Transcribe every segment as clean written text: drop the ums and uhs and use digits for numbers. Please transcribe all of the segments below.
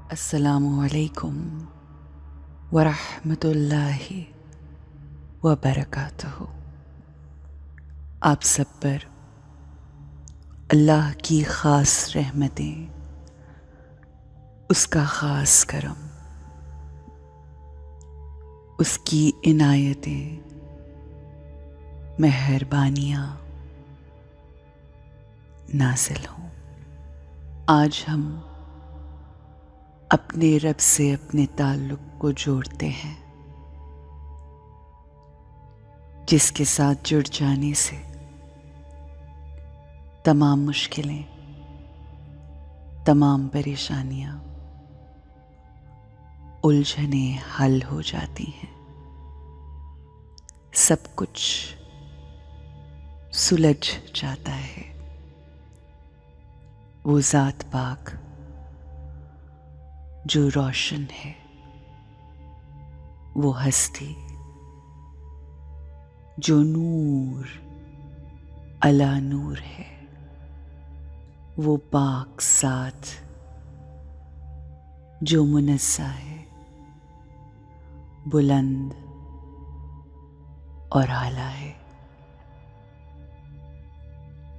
السلام علیکم ورحمۃ اللہ وبرکاتہ۔ آپ سب پر اللہ کی خاص رحمتیں، اس کا خاص کرم، اس کی عنایتیں، مہربانیاں نازل ہوں۔ آج ہم اپنے رب سے اپنے تعلق کو جوڑتے ہیں، جس کے ساتھ جڑ جانے سے تمام مشکلیں، تمام پریشانیاں، الجھنیں حل ہو جاتی ہیں، سب کچھ سلجھ جاتا ہے۔ وہ ذات پاک جو روشن ہے، وہ ہستی جو نور علی نور ہے، وہ پاک ذات جو منزہ ہے، بلند اور اعلیٰ ہے،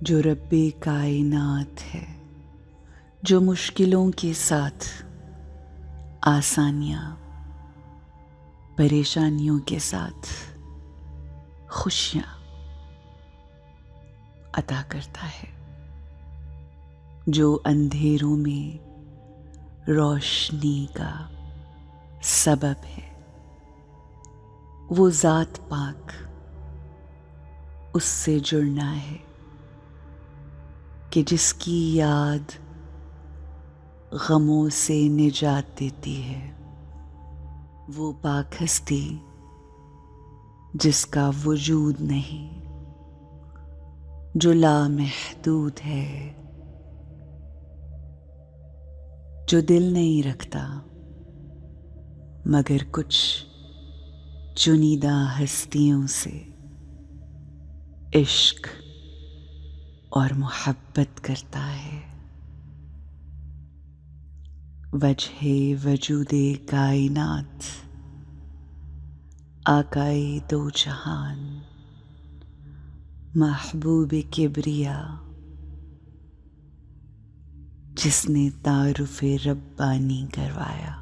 جو رب کائنات ہے، جو مشکلوں کے ساتھ آسانیاں، پریشانیوں کے ساتھ خوشیاں عطا کرتا ہے، جو اندھیروں میں روشنی کا سبب ہے۔ وہ ذات پاک، اس سے جڑنا ہے کہ جس کی یاد غموں سے نجات دیتی ہے۔ وہ پاک ہستی جس کا وجود نہیں، جو لامحدود ہے، جو دل نہیں رکھتا مگر کچھ چنیدہ ہستیوں سے عشق اور محبت کرتا ہے۔ وجہ وجود کائنات، آقائے دو جہان، محبوب کبریا، جس نے تعارف ربانی کروایا،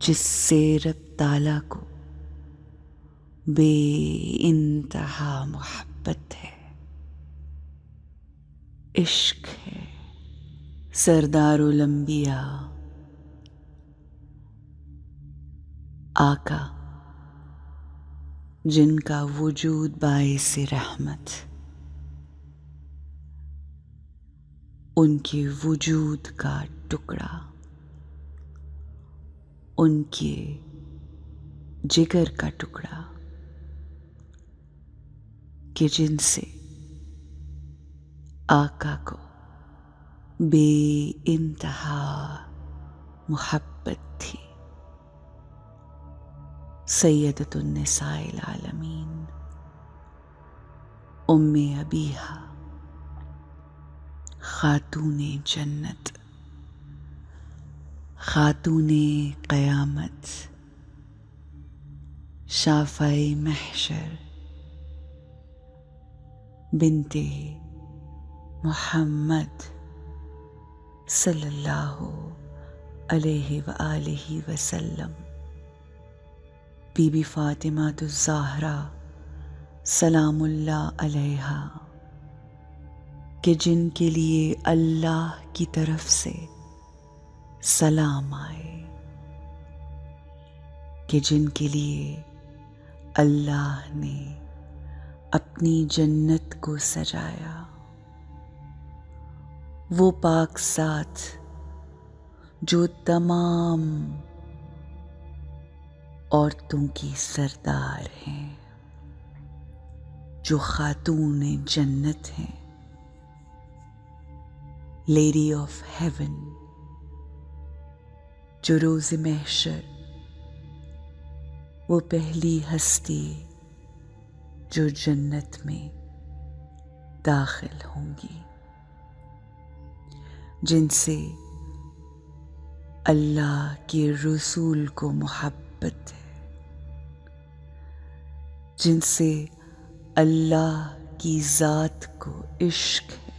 جس سے رب تعالیٰ کو بے انتہا محبت ہے، عشق ہے۔ سردار الانبیاء، آقا، جن کا وجود باعث رحمت، ان کے وجود کا ٹکڑا، ان کے جگر کا ٹکڑا، کہ جن سے آقا کو بے انتہا محبت تھی، سیدۃ النساء العالمین، ام ابیہا، خاتون جنت، خاتون قیامت، شافعی محشر، بنت محمد صلی اللہ علیہ وآلہ وسلم، بی بی فاطمہ الزہرا سلام اللہ علیہا، کہ جن کے لیے اللہ کی طرف سے سلام آئے، کہ جن کے لیے اللہ نے اپنی جنت کو سجایا۔ وہ پاک ذات جو تمام عورتوں کی سردار ہیں، جو خاتون جنت ہیں، لیڈی آف ہیون، جو روز محشر وہ پہلی ہستی جو جنت میں داخل ہوں گی، جن سے اللہ کے رسول کو محبت ہے، جن سے اللہ کی ذات کو عشق ہے،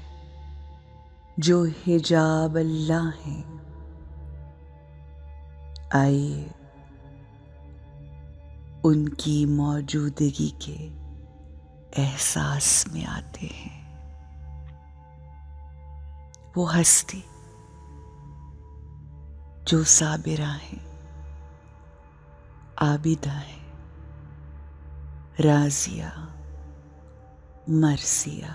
جو حجاب اللہ ہیں۔ آئیے ان کی موجودگی کے احساس میں آتے ہیں۔ وہ ہستی جو صابرہ ہیں، عابدہ ہیں، راضیہ، مرثیہ،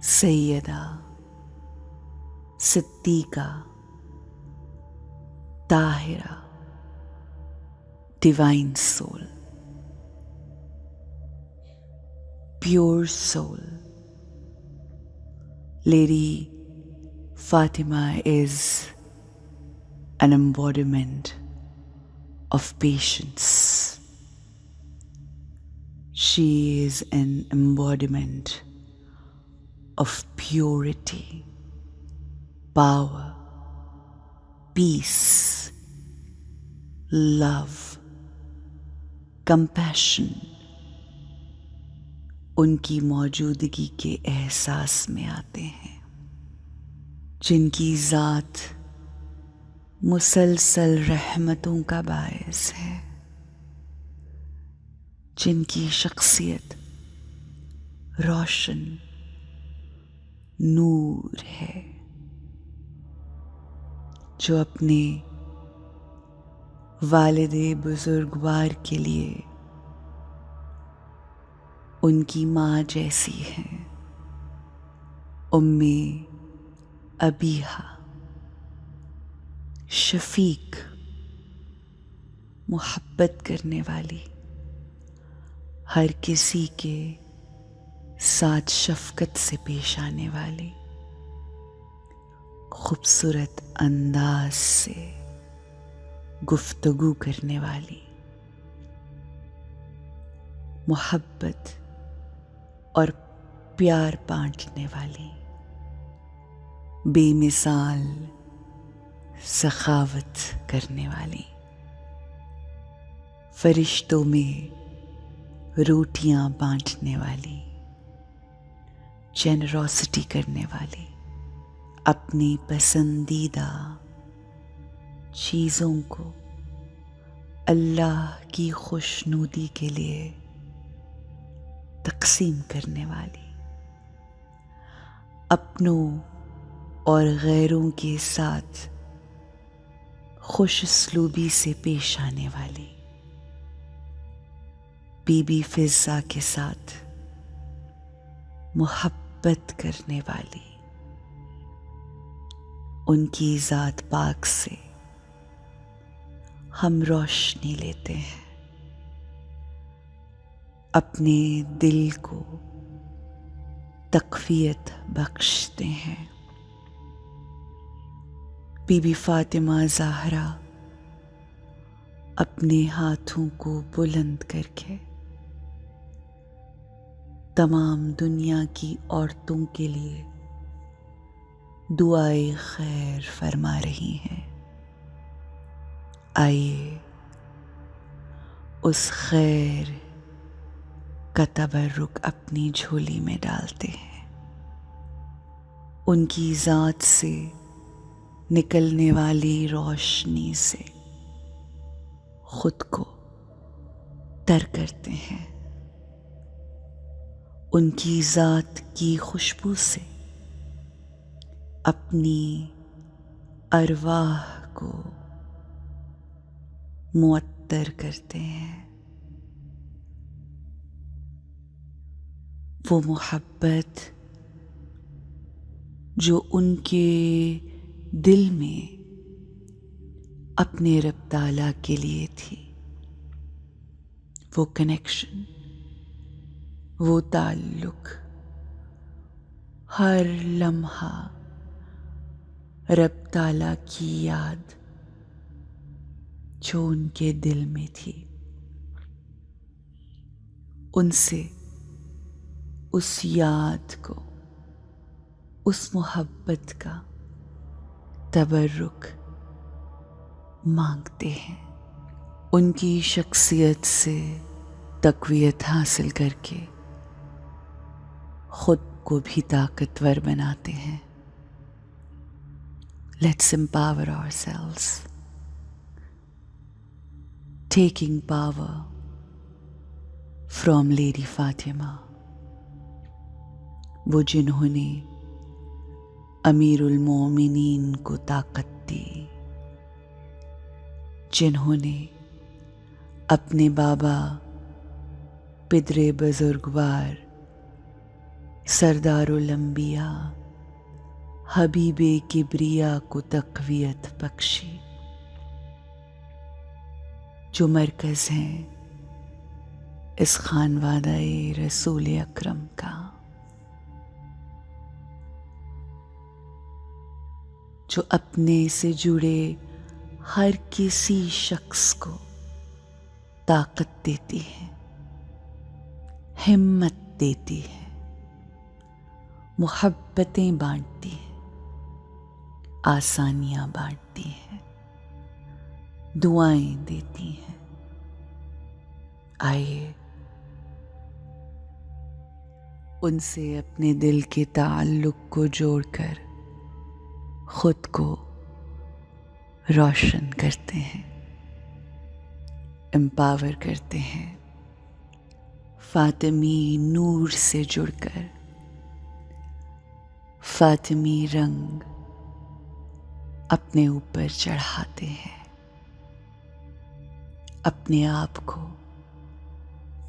سیدہ، صدیقہ، طاہرہ، divine soul, pure soul. Lady Fatima is an embodiment of patience. She is an embodiment of purity, power, peace, love, compassion۔ ان کی موجودگی کے احساس میں آتے ہیں، جن کی ذات مسلسل رحمتوں کا باعث ہے، جن کی شخصیت روشن نور ہے، جو اپنے والد بزرگوار کے لیے ان کی ماں جیسی ہیں، ام ابیہا۔ شفیق، محبت کرنے والی، ہر کسی کے ساتھ شفقت سے پیش آنے والی، خوبصورت انداز سے گفتگو کرنے والی، محبت اور پیار بانٹنے والی، بے مثال سخاوت کرنے والی، فرشتوں میں روٹیاں بانٹنے والی، جنروسٹی کرنے والی، اپنی پسندیدہ چیزوں کو اللہ کی خوشنودی کے لیے تقسیم کرنے والی، اپنوں اور غیروں کے ساتھ خوش اسلوبی سے پیش آنے والی، بی بی فضہ کے ساتھ محبت کرنے والی۔ ان کی ذات پاک سے ہم روشنی لیتے ہیں، اپنے دل کو تقویت بخشتے ہیں۔ بی بی فاطمہ زہرا اپنے ہاتھوں کو بلند کر کے تمام دنیا کی عورتوں کے لیے دعائے خیر فرما رہی ہیں۔ آئیے اس خیر کا تبرک اپنی جھولی میں ڈالتے ہیں، ان کی ذات سے نکلنے والی روشنی سے خود کو تر کرتے ہیں، ان کی ذات کی خوشبو سے اپنی ارواح کو معطر کرتے ہیں۔ وہ محبت جو ان کے دل میں اپنے رب تعالیٰ کے لیے تھی، وہ کنیکشن، وہ تعلق، ہر لمحہ رب تعالیٰ کی یاد جو ان کے دل میں تھی، ان سے اس یاد کو، اس محبت کا تبرک مانگتے ہیں، ان کی شخصیت سے تقویت حاصل کر کے خود کو بھی طاقتور بناتے ہیں. Let's empower ourselves, taking power from Lady Fatima، وہ جنہوں نے امیر المومنین کو طاقت دی، جنہوں نے اپنے بابا پدر بزرگوار سردار الانبیاء حبیب کبریا کو تقویت بخشی، جو مرکز ہیں اس خانوادہ رسول اکرم کا، جو اپنے سے جڑے ہر کسی شخص کو طاقت دیتی ہے، ہمت دیتی ہے، محبتیں بانٹتی ہے، آسانیاں بانٹتی ہیں، دعائیں دیتی ہیں. آئیے ان سے اپنے دل کے تعلق کو جوڑ کر خود کو روشن کرتے ہیں، امپاور کرتے ہیں. فاطمی نور سے جڑ کر فاطمی رنگ اپنے اوپر چڑھاتے ہیں، اپنے آپ کو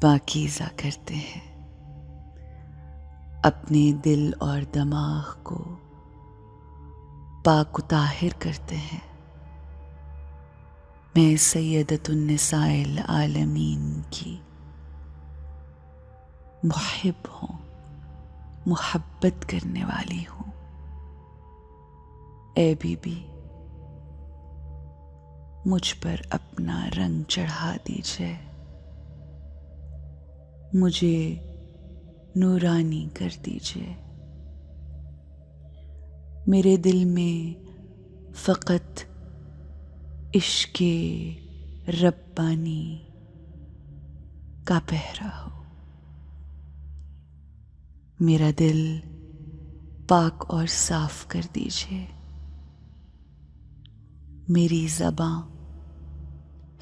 پاکیزہ کرتے ہیں، اپنے دل اور دماغ کو پاک و طاہر کرتے ہیں. میں سیدۃ النساء العالمین کی محب ہوں، محبت کرنے والی ہوں. اے بی بی، مجھ پر اپنا رنگ چڑھا دیجئے، مجھے نورانی کر دیجئے. میرے دل میں فقط عشق ربانی کا پہرا ہو. میرا دل پاک اور صاف کر دیجئے، میری زباں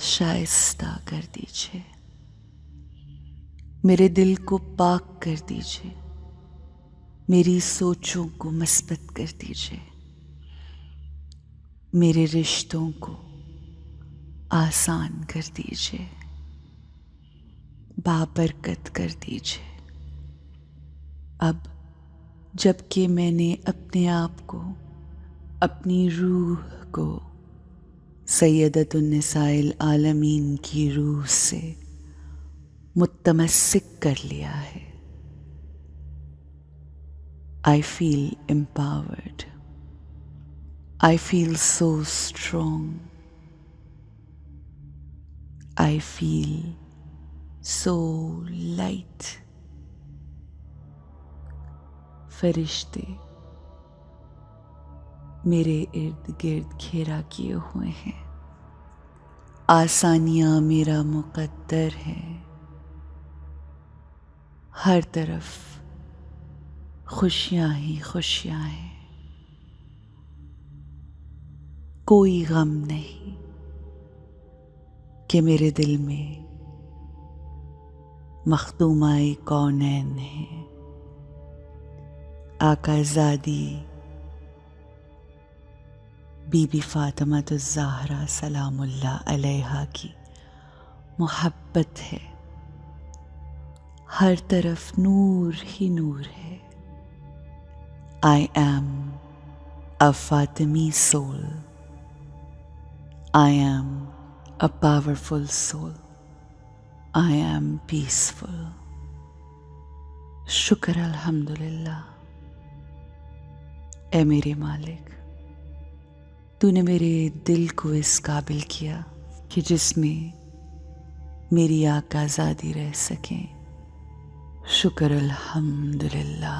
شائستہ کر دیجئے، میرے دل کو پاک کر دیجئے، میری سوچوں کو مثبت کر دیجئے، میرے رشتوں کو آسان کر دیجئے، بابرکت کر دیجئے. اب جب کہ میں نے اپنے آپ کو، اپنی روح کو سیدۃ النساء العالمین کی روح سے متمسک کر لیا ہے، I feel empowered. I feel so strong. I feel so light. فرشتے میرے ارد گرد گھیرا کیے ہوئے ہیں، آسانیاں میرا مقدر ہے، ہر طرف خوشیاں ہی خوشیاں ہیں، کوئی غم نہیں کہ میرے دل میں مخدومہ کونین ہے، آقا زادی بی بی فاطمہ الزہرا سلام اللہ علیہا کی محبت ہے، ہر طرف نور ہی نور ہے. I am a Fatimi soul. I am a powerful soul. I am peaceful. شکر الحمدللہ. اے میرے مالک، تو نے میرے دل کو اس قابل کیا کہ جس میں میری آقا زادی رہ سکیں. شکر الحمدللہ.